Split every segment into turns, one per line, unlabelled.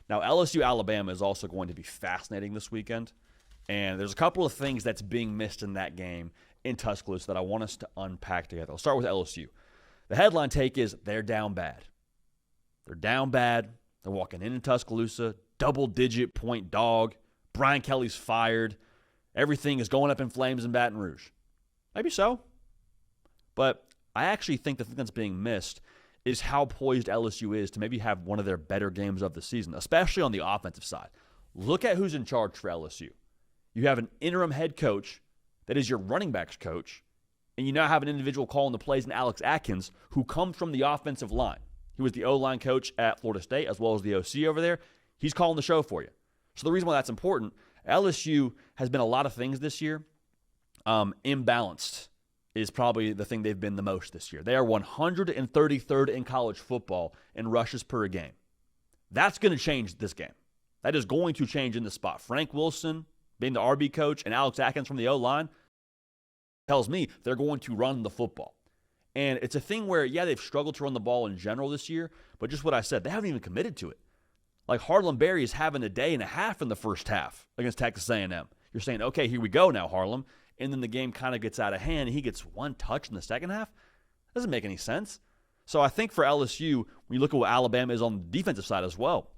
Now, LSU Alabama is also going to be fascinating this weekend, and there's a couple of things that's being missed in that game in Tuscaloosa that I want us to unpack together. I'll start with LSU. The headline take is they're down bad. They're down bad. They're walking in Tuscaloosa, double-digit point dog. Brian Kelly's fired. Everything is going up in flames in Baton Rouge. Maybe so. But I actually think the thing that's being missed is how poised LSU is to maybe have one of their better games of the season, especially on the offensive side. Look at who's in charge for LSU. You have an interim head coach that is your running backs coach, and you now have an individual calling the plays in Alex Atkins, who comes from the offensive line. He was the O-line coach at Florida State as well as the OC over there. He's calling the show for you. So the reason why that's important, LSU has been a lot of things this year. Imbalanced is probably the thing they've been the most this year. They are 133rd in college football in rushes per game. That's going to change this game. That is going to change in this spot. Frank Wilson being the RB coach and Alex Atkins from the O-line tells me they're going to run the football. And it's a thing where, yeah, they've struggled to run the ball in general this year, but just what I said, they haven't even committed to it. Like Harlem Berry is having a day and a half in the first half against Texas A&M. You're saying, okay, here we go now, Harlem. And then the game kind of gets out of hand, and he gets one touch in the second half? Doesn't make any sense. So I think for LSU, when you look at what Alabama is on the defensive side as well,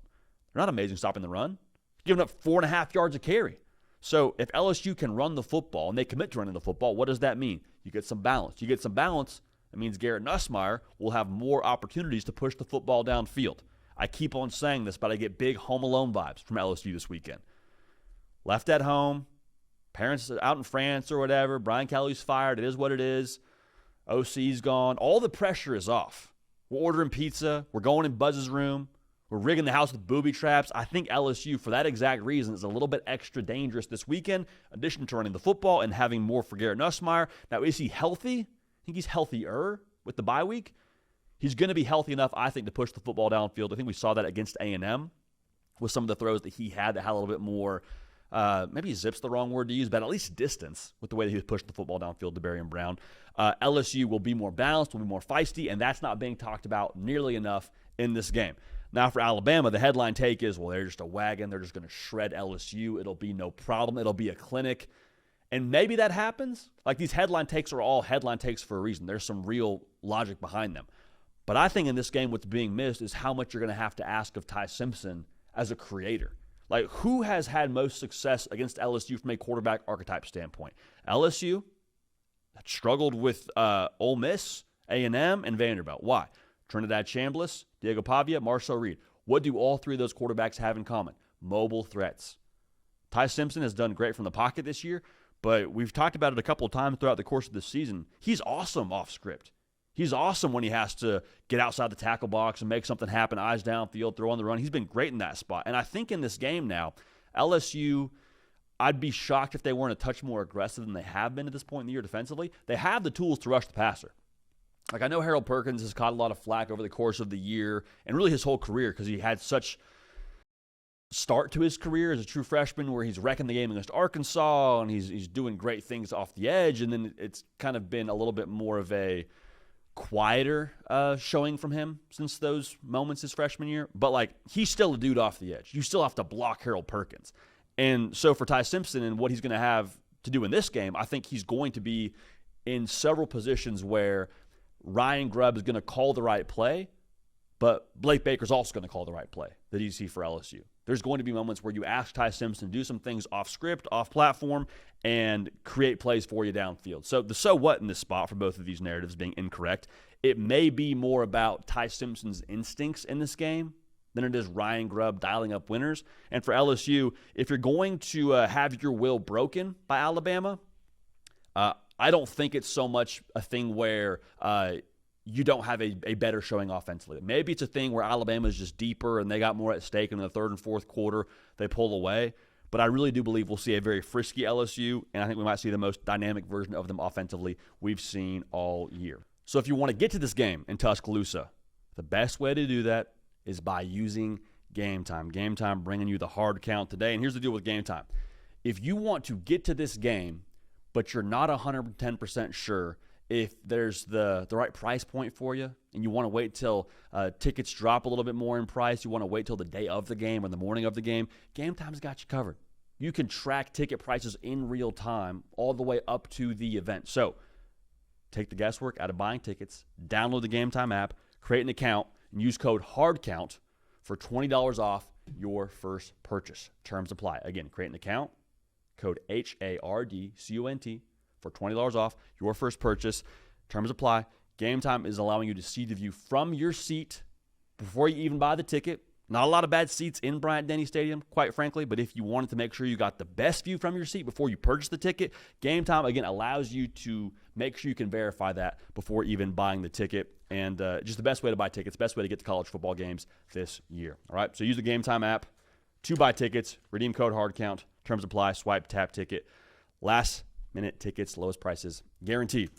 they're not amazing stopping the run. Giving up 4.5 yards a carry. So if LSU can run the football, and they commit to running the football, what does that mean? You get some balance. You get some balance, that means Garrett Nussmeier will have more opportunities to push the football downfield. I keep on saying this, but I get big Home Alone vibes from LSU this weekend. Left at home, parents out in France or whatever, Brian Kelly's fired, it is what it is, OC's gone, all the pressure is off. We're ordering pizza, we're going in Buzz's room, we're rigging the house with booby traps. I think LSU, for that exact reason, is a little bit extra dangerous this weekend, in addition to running the football and having more for Garrett Nussmeier. Now, is he healthy? I think he's healthier with the bye week. He's going to be healthy enough, I think, to push the football downfield. I think we saw that against A&M with some of the throws that he had that had a little bit more, maybe zip's the wrong word to use, but at least distance with the way that he was pushing the football downfield to Berrien Brown. LSU will be more balanced, will be more feisty, and that's not being talked about nearly enough in this game. Now for Alabama, the headline take is, well, they're just a wagon. They're just going to shred LSU. It'll be no problem. It'll be a clinic. And maybe that happens. Like, these headline takes are all headline takes for a reason. There's some real logic behind them. But I think in this game what's being missed is how much you're going to have to ask of Ty Simpson as a creator. Like, who has had most success against LSU from a quarterback archetype standpoint? LSU struggled with Ole Miss, A&M, and Vanderbilt. Why? Trinidad Chambliss, Diego Pavia, Marcel Reed. What do all three of those quarterbacks have in common? Mobile threats. Ty Simpson has done great from the pocket this year, but we've talked about it a couple of times throughout the course of the season. He's awesome off script. He's awesome when he has to get outside the tackle box and make something happen, eyes downfield, throw on the run. He's been great in that spot. And I think in this game now, LSU, I'd be shocked if they weren't a touch more aggressive than they have been at this point in the year defensively. They have the tools to rush the passer. Like, I know Harold Perkins has caught a lot of flack over the course of the year and really his whole career because he had such start to his career as a true freshman where he's wrecking the game against Arkansas and he's doing great things off the edge, and then it's kind of been a little bit more of a quieter showing from him since those moments his freshman year. But, like, he's still a dude off the edge. You still have to block Harold Perkins. And so for Ty Simpson and what he's going to have to do in this game, I think he's going to be in several positions where Ryan Grubb is going to call the right play, but Blake Baker's also going to call the right play that you see for LSU. There's going to be moments where you ask Ty Simpson to do some things off script, off platform, and create plays for you downfield. So the so what in this spot for both of these narratives being incorrect, it may be more about Ty Simpson's instincts in this game than it is Ryan Grubb dialing up winners. And for LSU, if you're going to have your will broken by Alabama, I don't think it's so much a thing where you don't have a better showing offensively. Maybe it's a thing where Alabama is just deeper and they got more at stake in the third and fourth quarter. They pull away. But I really do believe we'll see a very frisky LSU, and I think we might see the most dynamic version of them offensively we've seen all year. So if you want to get to this game in Tuscaloosa, the best way to do that is by using Game Time. Game Time bringing you the hard count today. And here's the deal with Game Time. If you want to get to this game, but you're not 110% sure If there's the right price point for you and you want to wait till tickets drop a little bit more in price, you want to wait till the day of the game or the morning of the game, Game Time's got you covered. You can track ticket prices in real time all the way up to the event. So take the guesswork out of buying tickets, download the Game Time app, create an account, and use code HARDCOUNT for $20 off your first purchase. Terms apply. Again, create an account, code HARDCOUNT for $20 off your first purchase. Terms apply. Game Time is allowing you to see the view from your seat before you even buy the ticket. Not a lot of bad seats in Bryant-Denny Stadium, quite frankly, but if you wanted to make sure you got the best view from your seat before you purchase the ticket, Game Time, again, allows you to make sure you can verify that before even buying the ticket. And just the best way to buy tickets, best way to get to college football games this year. All right, so use the Game Time app to buy tickets, redeem code HARDCOUNT, terms apply, swipe, tap ticket. Last minute tickets, lowest prices guaranteed.